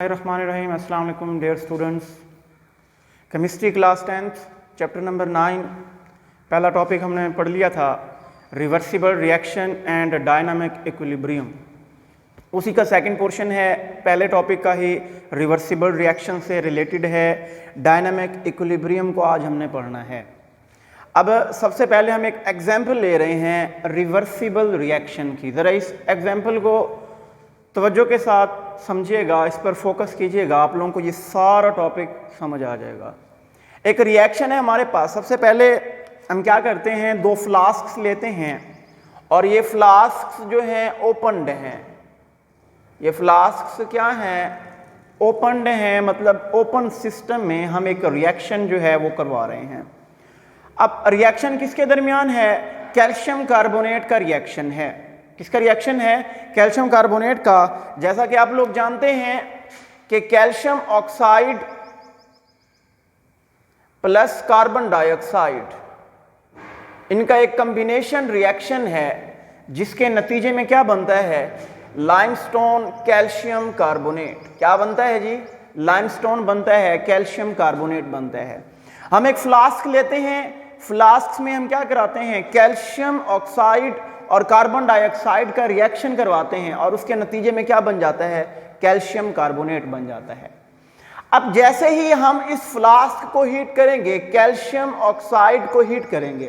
Bismillahirrahmanirrahim. Assalamu alaikum dear students. Chemistry class 10th chapter number 9 पहला topic हमने पढ़ लिया था reversible reaction and dynamic equilibrium. उसी का सेकंड पोर्शन है, पहले टॉपिक का ही रिवर्सिबल रिएक्शन से रिलेटेड है। डायनामिक इक्विलिब्रियम को आज हमने पढ़ना है। अब सबसे पहले हम एक एग्जाम्पल ले रहे हैं रिवर्सिबल रिएक्शन की। ज़रा इस एग्जाम्पल को तवज्जो के साथ समझिएगा, इस पर फोकस कीजिएगा, आप लोगों को ये सारा टॉपिक समझ आ जाएगा। एक रिएक्शन है हमारे पास। सबसे पहले हम क्या करते हैं, दो फ्लास्क्स लेते हैं और ये फ्लास्क्स जो हैं ओपनड हैं। ये फ्लास्क्स क्या हैं, ओपनड हैं, मतलब ओपन सिस्टम में हम एक रिएक्शन जो है वो करवा रहे हैं। अब रिएक्शन किसके दरमियान है? कैल्शियम कार्बोनेट का रिएक्शन है। किसका रिएक्शन है? कैल्शियम कार्बोनेट का। जैसा कि आप लोग जानते हैं कि calcium oxide plus carbon dioxide, इनका एक कॉम्बिनेशन रिएक्शन है जिसके नतीजे में क्या बनता है? Limestone calcium carbonate. क्या बनता है जी? लाइमस्टोन बनता है, कैल्शियम कार्बोनेट बनता है। हम एक फ्लास्क लेते हैं, फ्लास्क में हम क्या कराते हैं? कैल्शियम ऑक्साइड और कार्बन डाइऑक्साइड का रिएक्शन करवाते हैं और उसके नतीजे में क्या बन जाता है? कैल्शियम कार्बोनेट बन जाता है। अब जैसे ही हम इस फ्लास्क को हीट करेंगे, कैल्शियम ऑक्साइड को हीट करेंगे,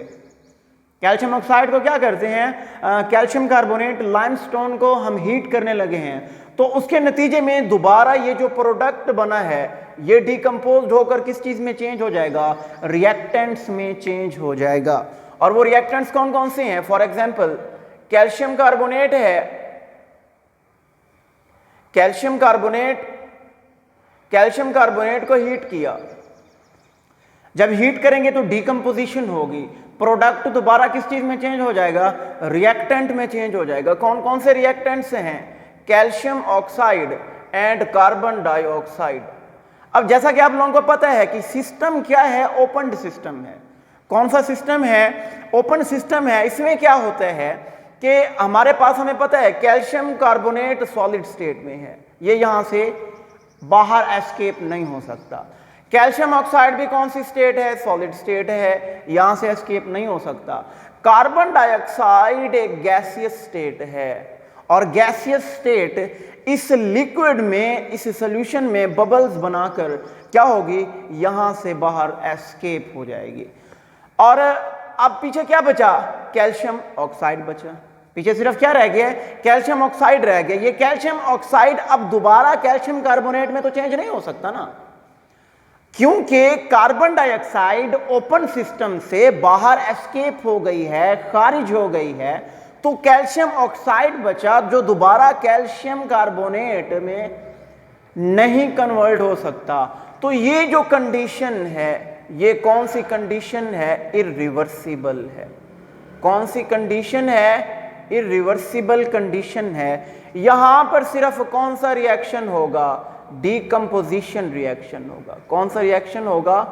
कैल्शियम ऑक्साइड को क्या करते हैं? कैल्शियम कार्बोनेट लाइमस्टोन को हम हीट करने लगे हैं, तो उसके नतीजे में दोबारा ये जो प्रोडक्ट बना है ये डिकम्पोज होकर किस चीज में चेंज हो जाएगा? रिएक्टेंट्स में चेंज हो जाएगा। और वो रिएक्टेंट्स कौन कौन से हैं? फॉर एग्जांपल कैल्शियम कार्बोनेट है, कैल्शियम कार्बोनेट को हीट किया, जब हीट करेंगे तो डिकम्पोजिशन होगी, प्रोडक्ट दोबारा किस चीज में चेंज हो जाएगा? रिएक्टेंट में चेंज हो जाएगा। कौन कौन से रिएक्टेंट्स हैं? Calcium oxide and carbon dioxide. अब जैसा कि आप लोगों को पता है कि सिस्टम क्या है? ओपन सिस्टम है। कौन सा सिस्टम है? ओपन सिस्टम है। इसमें क्या होता है कि हमारे पास, हमें पता है कैल्शियम कार्बोनेट सॉलिड स्टेट में है, ये यहां से बाहर एस्केप नहीं हो सकता। कैल्शियम ऑक्साइड भी कौन सी स्टेट है? सॉलिड स्टेट है, यहां से एस्केप नहीं हो सकता। कार्बन डाइऑक्साइड एक गैसियस स्टेट है और गैसियस स्टेट इस लिक्विड में, इस सॉल्यूशन में बबल्स बनाकर क्या होगी? यहां से बाहर एस्केप हो जाएगी। और अब पीछे क्या बचा? कैल्शियम ऑक्साइड बचा। पीछे सिर्फ क्या रह गया? कैल्शियम ऑक्साइड रह गया। ये कैल्शियम ऑक्साइड अब दोबारा कैल्शियम कार्बोनेट में तो चेंज नहीं हो सकता ना, क्योंकि कार्बन डाइऑक्साइड ओपन सिस्टम से बाहर एस्केप हो गई है, खारिज हो गई है, तो कैल्शियम ऑक्साइड बचा जो दोबारा कैल्शियम कार्बोनेट में नहीं कन्वर्ट हो सकता। तो ये जो कंडीशन है, ये कौन सी कंडीशन है? इरिवर्सिबल है। कौन सी कंडीशन है? इरिवर्सिबल कंडीशन है। यहां पर सिर्फ कौन सा रिएक्शन होगा? डिकम्पोजिशन रिएक्शन होगा। कौन सा रिएक्शन होगा?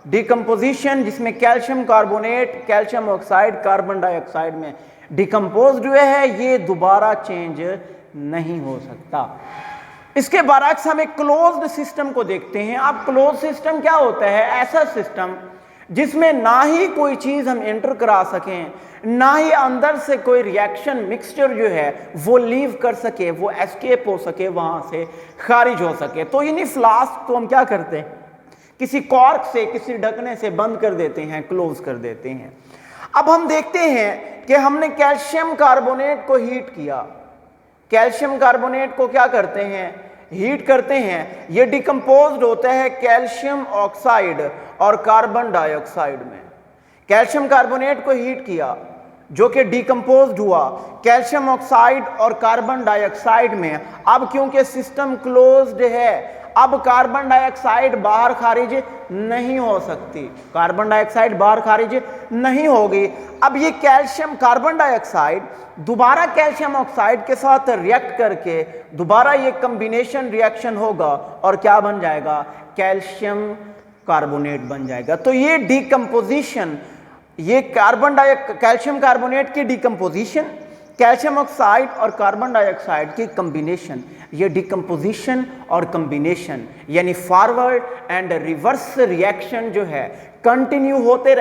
डिकम्पोजिशन, जिसमें calcium carbonate, calcium oxide, carbon dioxide में डिकम्पोज हुए है, ये दोबारा चेंज नहीं हो सकता। इसके बरअक्स हम एक क्लोज्ड सिस्टम को देखते हैं। अब क्लोज्ड सिस्टम क्या होता है? ऐसा सिस्टम जिसमें ना ही कोई चीज हम एंटर करा सकें, ना ही अंदर से कोई रिएक्शन मिक्सचर जो है वो लीव कर सके, वो एस्केप हो सके, वहां से खारिज हो सके। तो इन्हीं फ्लास्क को हम क्या करते हैं? किसी कॉर्क से, किसी ढकने से बंद कर देते हैं, क्लोज कर देते हैं। अब हम देखते हैं कि हमने कैल्शियम कार्बोनेट को हीट किया। कैल्शियम कार्बोनेट को क्या करते हैं? हीट करते हैं। ये डिकम्पोज्ड होता है कैल्शियम ऑक्साइड और कार्बन डाइऑक्साइड में। कैल्शियम कार्बोनेट को हीट किया जो कि डिकम्पोज्ड हुआ कैल्शियम ऑक्साइड और कार्बन डाइऑक्साइड में। अब क्योंकि सिस्टम क्लोज्ड है, अब कार्बन डाइऑक्साइड बाहर खारिज नहीं हो सकती, कार्बन डाइऑक्साइड बाहर खारिज नहीं होगी। अब ये कैल्शियम कार्बन डाइऑक्साइड दोबारा कैल्शियम ऑक्साइड के साथ रिएक्ट करके दोबारा ये कॉम्बिनेशन रिएक्शन होगा और क्या बन जाएगा? कैल्शियम कार्बोनेट बन जाएगा। तो ये डिकम्पोजिशन, ये कैल्शियम कार्बोनेट की डिकम्पोजिशन कैल्शियम ऑक्साइड और कार्बन डाइऑक्साइड की कॉम्बिनेशन, ये डिकम्पोजिशन और कॉम्बिनेशन यानी फॉरवर्ड एंड रिवर्स रिएक्शन जो है कंटिन्यू होते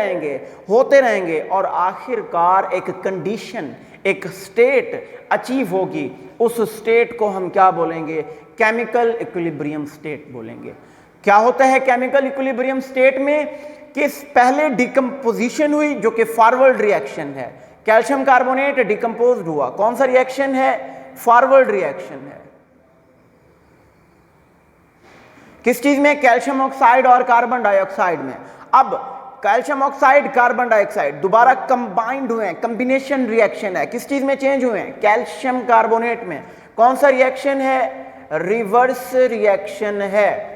रहेंगे और आखिरकार एक कंडीशन, एक स्टेट अचीव होगी। उस स्टेट को हम क्या बोलेंगे? केमिकल इक्विलिब्रियम स्टेट बोलेंगे। क्या होता है केमिकल इक्विलिब्रियम स्टेट में? कि पहले डिकम्पोजिशन हुई जो कि फॉरवर्ड रिएक्शन है, कैल्शियम कार्बोनेट डिकम्पोज्ड हुआ। कौन सा रिएक्शन है? फॉरवर्ड रिएक्शन है। किस चीज में? कैल्शियम ऑक्साइड और कार्बन डाइऑक्साइड में। अब कैल्शियम ऑक्साइड कार्बन डाइऑक्साइड दोबारा कंबाइंड हुए हैं, कॉम्बिनेशन रिएक्शन है। किस चीज में चेंज हुए हैं? कैल्शियम कार्बोनेट में। कौन सा रिएक्शन है? रिवर्स रिएक्शन है।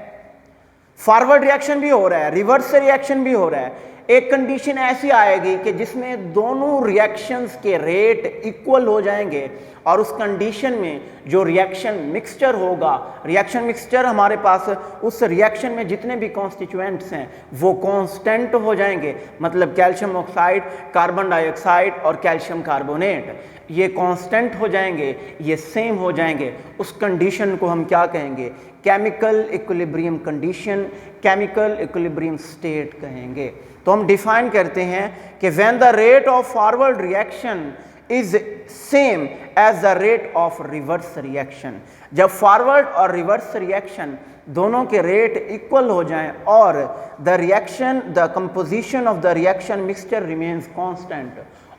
फॉरवर्ड रिएक्शन भी हो रहा है, रिवर्स रिएक्शन भी हो रहा है। एक कंडीशन ऐसी आएगी कि जिसमें दोनों रिएक्शंस के रेट इक्वल हो जाएंगे और उस कंडीशन में जो रिएक्शन मिक्सचर होगा, रिएक्शन मिक्सचर हमारे पास उस रिएक्शन में जितने भी कॉन्स्टिट्यूएंट्स हैं वो कांस्टेंट हो जाएंगे। मतलब कैल्शियम ऑक्साइड, कार्बन डाइऑक्साइड और कैल्शियम कार्बोनेट ये कांस्टेंट हो जाएंगे, ये सेम हो जाएंगे। उस कंडीशन को हम क्या कहेंगे? Chemical equilibrium condition, chemical equilibrium state कहेंगे। तो हम डिफाइन करते हैं कि when the rate of forward reaction is same as the rate of reverse reaction, जब फॉरवर्ड और रिवर्स रिएक्शन दोनों के रेट इक्वल हो जाएं और the reaction, the composition of the reaction mixture remains constant,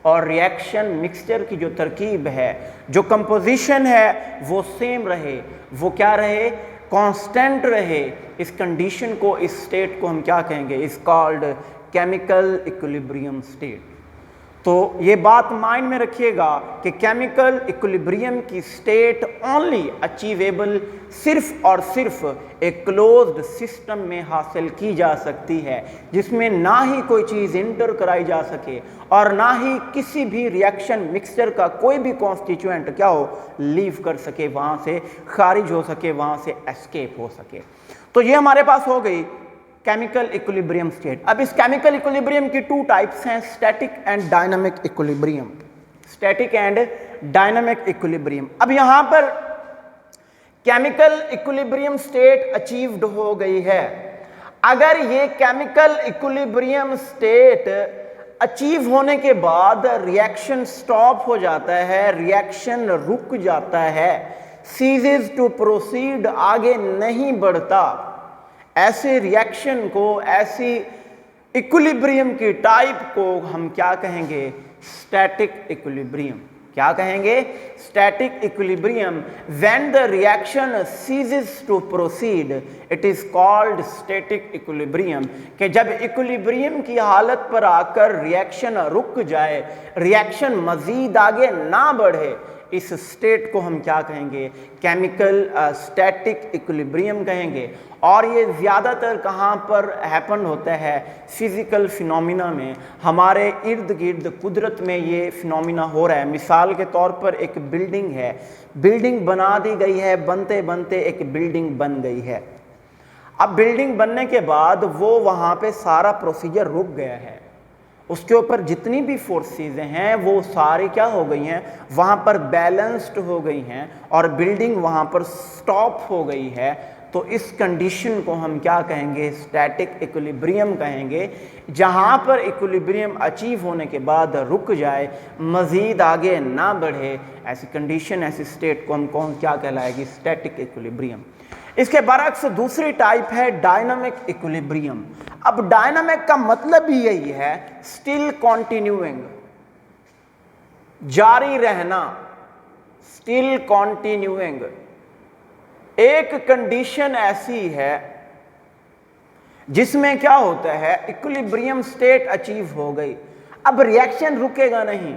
और रिएक्शन मिक्सचर की जो तरकीब है, जो कंपोजिशन है वो सेम रहे, वो क्या रहे? कांस्टेंट रहे। इस कंडीशन को, इस स्टेट को हम क्या कहेंगे? Is called chemical equilibrium state. तो ये बात माइंड में रखिएगा कि केमिकल इक्विलिब्रियम की स्टेट ओनली अचीवेबल सिर्फ और सिर्फ एक क्लोज्ड सिस्टम में हासिल की जा सकती है, जिसमें ना ही कोई चीज़ इंटर कराई जा सके और ना ही किसी भी रिएक्शन मिक्सचर का कोई भी कॉन्स्टिट्यूएंट क्या हो? लीव कर सके, वहाँ से खारिज हो सके, वहाँ से एस्केप हो सके। तो ये हमारे पास हो गई केमिकल इक्विलिब्रियम स्टेट। अब इस केमिकल इक्विलिब्रियम की टू टाइप्स हैं, static and dynamic equilibrium. Static and dynamic equilibrium. अब यहां पर केमिकल इक्विलिब्रियम स्टेट अचीव्ड हो गई है। अगर ये केमिकल इक्विलिब्रियम स्टेट अचीव होने के बाद रिएक्शन स्टॉप हो जाता है, रिएक्शन रुक जाता है, सीजेस टू प्रोसीड, आगे नहीं बढ़ता, ऐसे रिएक्शन को, ऐसी इक्विलिब्रियम की टाइप को हम क्या कहेंगे? Static equilibrium. क्या कहेंगे? Static equilibrium. When the reaction ceases to proceed it is called static equilibrium. कि जब इक्विलिब्रियम की हालत पर आकर रिएक्शन रुक जाए, रिएक्शन मजीद आगे ना बढ़े, इस स्टेट को हम क्या कहेंगे? केमिकल स्टैटिक इक्विलिब्रियम कहेंगे। और ये ज़्यादातर कहाँ पर हैपन होता है? फिज़िकल फिनोमिना में, हमारे इर्द गिर्द कुदरत में ये फिनोमिना हो रहा है। मिसाल के तौर पर एक बिल्डिंग है, बिल्डिंग बना दी गई है, बनते बनते एक बिल्डिंग बन गई है। अब बिल्डिंग बनने के बाद वो वहाँ पे सारा प्रोसीजर रुक गया है, उसके ऊपर जितनी भी फोर्सेस हैं वो सारी क्या हो गई हैं? वहाँ पर बैलेंस्ड हो गई हैं और बिल्डिंग वहाँ पर स्टॉप हो गई है। तो इस कंडीशन को हम क्या कहेंगे? स्टैटिक इक्विलिब्रियम कहेंगे। जहाँ पर इक्विलिब्रियम अचीव होने के बाद रुक जाए, मज़ीद आगे ना बढ़े, ऐसी कंडीशन, ऐसी स्टेट को हम क्या कहलाएगी? Static equilibrium. इसके बरक्स दूसरी टाइप है डायनामिक इक्विलिब्रियम। अब डायनामिक का मतलब ही यही है, स्टिल कॉन्टिन्यूइंग, जारी रहना, स्टिल कॉन्टिन्यूइंग। एक कंडीशन ऐसी है जिसमें क्या होता है? इक्विलिब्रियम स्टेट अचीव हो गई, अब रिएक्शन रुकेगा नहीं,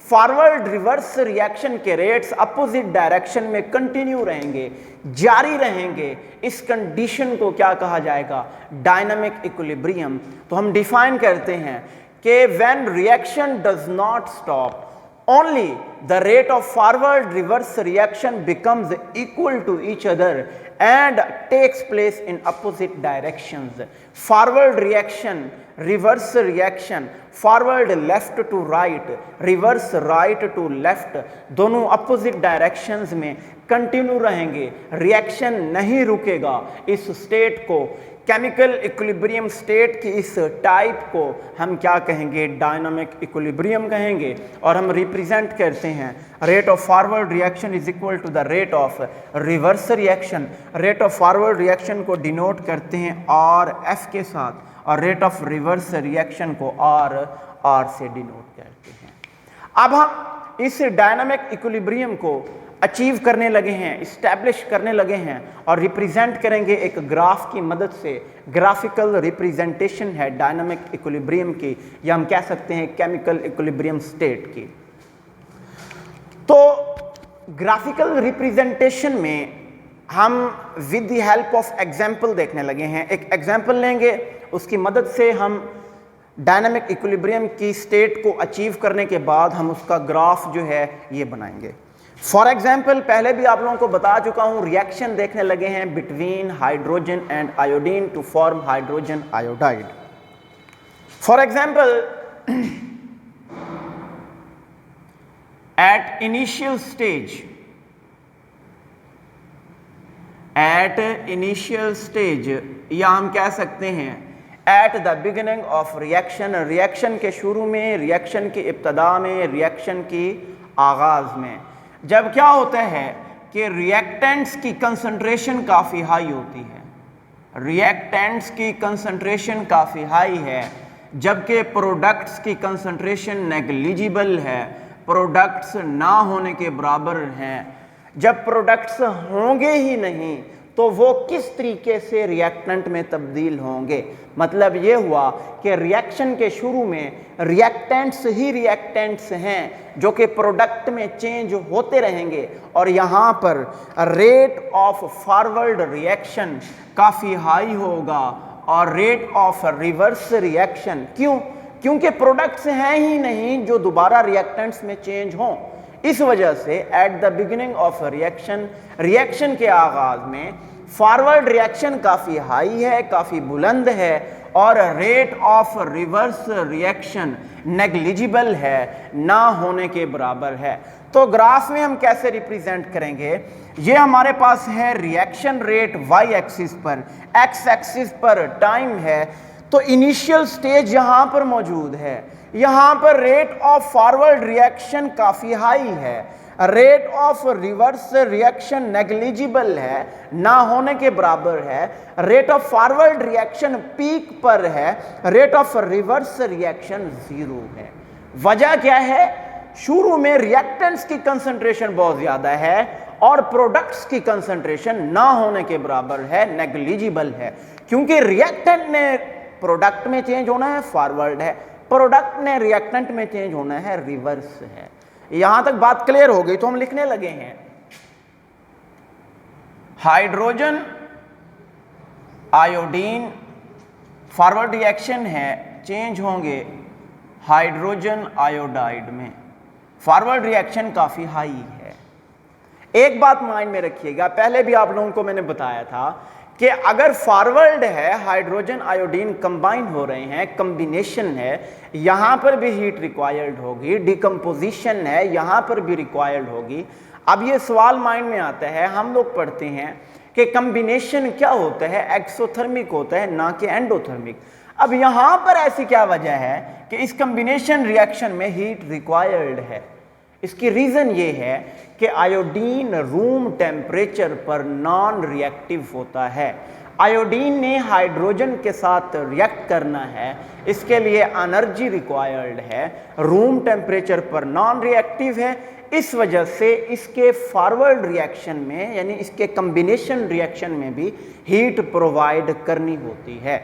फॉरवर्ड रिवर्स रिएक्शन के रेट्स अपोजिट डायरेक्शन में कंटिन्यू रहेंगे, जारी रहेंगे। इस कंडीशन को क्या कहा जाएगा? Dynamic equilibrium. तो हम डिफाइन करते हैं कि when reaction does not stop, only the rate of forward reverse reaction becomes equal to each other and takes place in opposite directions. Forward reaction reverse reaction, forward left to right, reverse right to left, दोनों opposite directions में continue रहेंगे, reaction नहीं रुकेगा। इस state को, chemical equilibrium state की इस type को हम क्या कहेंगे? डायनामिक इक्विलिब्रियम कहेंगे। और हम रिप्रेजेंट करते हैं rate of forward reaction is equal to the rate of reverse reaction. Rate of forward reaction को डिनोट करते हैं आर एफ के साथ, और रेट ऑफ रिवर्स रिएक्शन को आर आर से डिनोट करते हैं। अब हम इस डायनामिक इक्विलिब्रियम को अचीव करने लगे हैं, इस्टेब्लिश करने लगे हैं, और रिप्रेजेंट करेंगे एक ग्राफ की मदद से। ग्राफिकल रिप्रेजेंटेशन है डायनामिक इक्विलिब्रियम की, या हम कह सकते हैं केमिकल इक्विलिब्रियम स्टेट की। तो ग्राफिकल रिप्रेजेंटेशन में हम with the help of example देखने लगे हैं। एक एग्जाम्पल लेंगे, उसकी मदद से हम डायनामिक इक्विलिब्रियम की स्टेट को अचीव करने के बाद हम उसका ग्राफ जो है ये बनाएंगे। फॉर एग्जाम्पल, पहले भी आप लोगों को बता चुका हूं, रिएक्शन देखने लगे हैं between hydrogen and iodine to form hydrogen iodide. For example, at initial stage, या हम कह सकते हैं at the beginning of reaction, reaction के शुरू में, रिएक्शन की इब्तदा में, रिएक्शन की आगाज में, जब क्या होता है कि रिएक्टेंट्स की कंसंट्रेशन काफ़ी हाई होती है, रिएक्टेंट्स की कंसंट्रेशन काफ़ी हाई है, जबकि प्रोडक्ट्स की कंसंट्रेशन नेग्लिजिबल है, प्रोडक्ट्स ना होने के बराबर हैं। जब प्रोडक्ट्स होंगे ही नहीं तो वो किस तरीके से रिएक्टेंट में तब्दील होंगे? मतलब ये हुआ कि रिएक्शन के शुरू में रिएक्टेंट्स ही रिएक्टेंट्स हैं जो कि प्रोडक्ट में चेंज होते रहेंगे, और यहाँ पर रेट ऑफ फॉरवर्ड रिएक्शन काफ़ी हाई होगा और रेट ऑफ रिवर्स रिएक्शन, क्यों? क्योंकि प्रोडक्ट्स हैं ही नहीं जो दोबारा रिएक्टेंट्स में चेंज हों। इस वजह से eight the beginning of reaction, reaction के आगाज में फॉरवर्ड रिएक्शन काफ़ी हाई है, काफ़ी बुलंद है, और rate of reverse reaction negligible है, ना होने के बराबर है। तो ग्राफ में हम कैसे रिप्रेजेंट करेंगे? ये हमारे पास है रिएक्शन रेट वाई एक्सिस पर, एक्स एक्सिस पर टाइम है, तो इनिशियल स्टेज यहाँ पर मौजूद है। यहाँ पर रेट ऑफ फॉरवर्ड रिएक्शन काफ़ी हाई है, rate of reverse reaction negligible है, ना होने के बराबर है, rate of forward reaction peak पर है, रेट ऑफ रिवर्स रिएक्शन 0 है। वजह क्या है? शुरू में रिएक्टेंट्स की कंसंट्रेशन बहुत ज़्यादा है और प्रोडक्ट्स की कंसंट्रेशन ना होने के बराबर है, नेग्लिजिबल है, क्योंकि रिएक्टेंट ने प्रोडक्ट में चेंज होना है, फॉरवर्ड है, प्रोडक्ट ने रिएक्टेंट में चेंज होना है, रिवर्स है। यहां तक बात क्लियर हो गई, तो हम लिखने लगे हैं हाइड्रोजन आयोडीन फॉरवर्ड रिएक्शन है, चेंज होंगे हाइड्रोजन आयोडाइड में, फॉरवर्ड रिएक्शन काफी हाई है। एक बात माइंड में रखिएगा, पहले भी आप लोगों को मैंने बताया था कि अगर फॉरवर्ड है, हाइड्रोजन आयोडीन कंबाइन हो रहे हैं, कॉम्बिनेशन है, यहां पर भी हीट रिक्वायर्ड होगी, डिकम्पोजिशन है, यहां पर भी रिक्वायर्ड होगी। अब ये सवाल माइंड में आता है, हम लोग पढ़ते हैं कि कॉम्बिनेशन क्या होता है? एक्सोथर्मिक होता है, ना कि एंडोथर्मिक। अब यहां पर ऐसी क्या वजह है कि इस कॉम्बिनेशन रिएक्शन में हीट रिक्वायर्ड है? इसकी रीजन ये है कि आयोडीन रूम टेम्परेचर पर नॉन रिएक्टिव होता है। आयोडीन ने हाइड्रोजन के साथ रिएक्ट करना है, इसके लिए एनर्जी रिक्वायर्ड है, रूम टेम्परेचर पर नॉन रिएक्टिव है। इस वजह से इसके फॉरवर्ड रिएक्शन में, यानी इसके कॉम्बिनेशन रिएक्शन में भी हीट प्रोवाइड करनी होती है।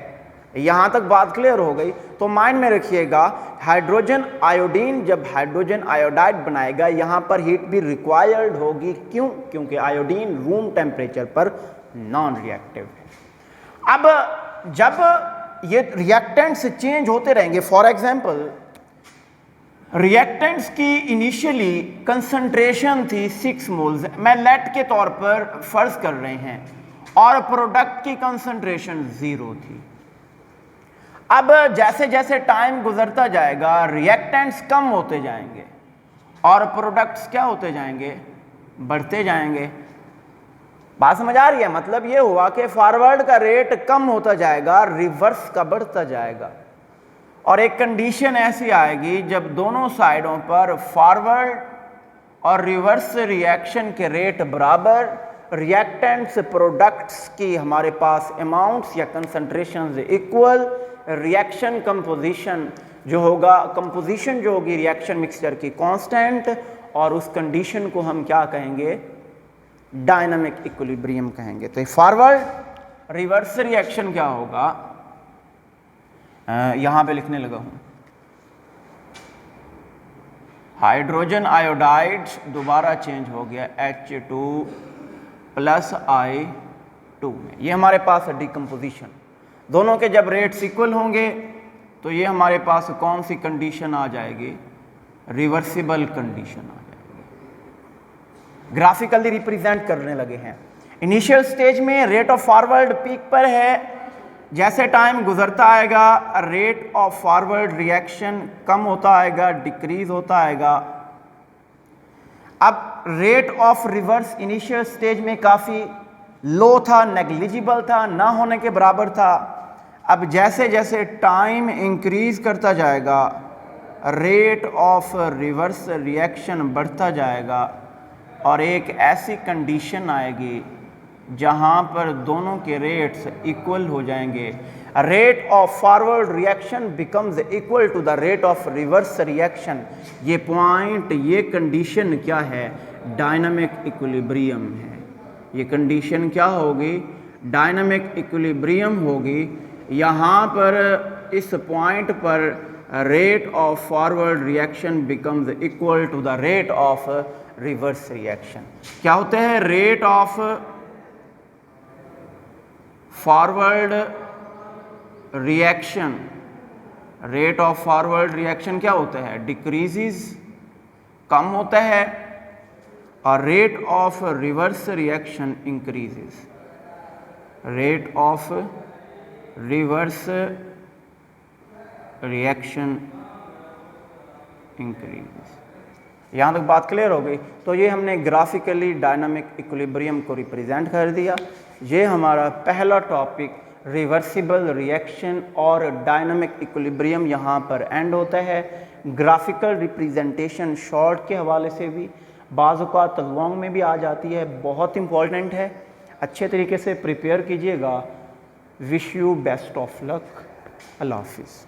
यहां तक बात क्लियर हो गई? तो माइंड में रखिएगा, हाइड्रोजन आयोडीन जब हाइड्रोजन आयोडाइड बनाएगा, यहां पर हीट भी रिक्वायर्ड होगी। क्यों? क्योंकि आयोडीन रूम टेम्परेचर पर नॉन रिएक्टिव है। अब जब ये रिएक्टेंट्स चेंज होते रहेंगे, फॉर एग्जांपल रिएक्टेंट्स की इनिशियली कंसंट्रेशन थी 6 मोल्स, मैं लेट के तौर पर फर्ज कर रहे हैं, और प्रोडक्ट की कंसंट्रेशन 0 थी। अब जैसे जैसे टाइम गुजरता जाएगा रिएक्टेंट्स कम होते जाएंगे और प्रोडक्ट्स क्या होते जाएंगे, बढ़ते जाएंगे। बात समझ आ रही है? मतलब ये हुआ कि फॉरवर्ड का रेट कम होता जाएगा, रिवर्स का बढ़ता जाएगा। और एक कंडीशन ऐसी आएगी जब दोनों साइडों पर फॉरवर्ड और रिवर्स रिएक्शन के रेट बराबर, रिएक्टेंट्स प्रोडक्ट्स की हमारे पास अमाउंट्स या कंसंट्रेशंस इक्वल, रिएक्शन कंपोजिशन जो होगा, कंपोजिशन जो होगी रिएक्शन मिक्सचर की कांस्टेंट, और उस कंडीशन को हम क्या कहेंगे, डायनामिक इक्विलिब्रियम कहेंगे। तो फॉरवर्ड रिवर्स रिएक्शन क्या होगा, यहां पे लिखने लगा हूं, हाइड्रोजन आयोडाइड दोबारा चेंज हो गया H2 + I2 में। ये हमारे पास है डिकम्पोजिशन। दोनों के जब रेट्स इक्वल होंगे तो ये हमारे पास कौन सी कंडीशन आ जाएगी, रिवर्सिबल कंडीशन आ जाएगी। ग्राफिकली रिप्रेजेंट करने लगे हैं। इनिशियल स्टेज में रेट ऑफ फॉरवर्ड पीक पर है, जैसे टाइम गुजरता आएगा रेट ऑफ फॉरवर्ड रिएक्शन कम होता आएगा, डिक्रीज होता आएगा। अब rate of reverse initial stage में काफ़ी लो था, नेग्लिजिबल था, ना होने के बराबर था। अब जैसे जैसे टाइम इंक्रीज करता जाएगा रेट ऑफ रिवर्स रिएक्शन बढ़ता जाएगा और एक ऐसी कंडीशन आएगी जहां पर दोनों के रेट्स इक्वल हो जाएंगे। Rate of forward reaction becomes equal to the rate of reverse reaction. ये पॉइंट, ये कंडीशन क्या है, डायनामिक इक्विलिब्रियम है। ये कंडीशन क्या होगी, डायनामिक इक्विलिब्रियम होगी। यहाँ पर इस पॉइंट पर rate of forward reaction becomes equal to the rate of reverse reaction. क्या होते हैं, rate of forward reaction, rate of forward reaction क्या होता है, डिक्रीजेस, कम होता है, और rate of reverse reaction increases, rate of reverse reaction increases. यहाँ तक बात क्लियर हो गई? तो ये हमने ग्राफिकली डायनामिक इक्विलिब्रियम को रिप्रेजेंट कर दिया। ये हमारा पहला टॉपिक रिवर्सिबल रिएक्शन और डायनामिक इक्विलिब्रियम यहाँ पर एंड होता है। ग्राफिकल रिप्रेजेंटेशन शॉर्ट के हवाले से भी, बाज़ औक़ात लॉन्ग में भी आ जाती है, बहुत इंपॉर्टेंट है। अच्छे तरीके से प्रिपेयर कीजिएगा। Wish you best of luck. अल्लाह हाफिज़।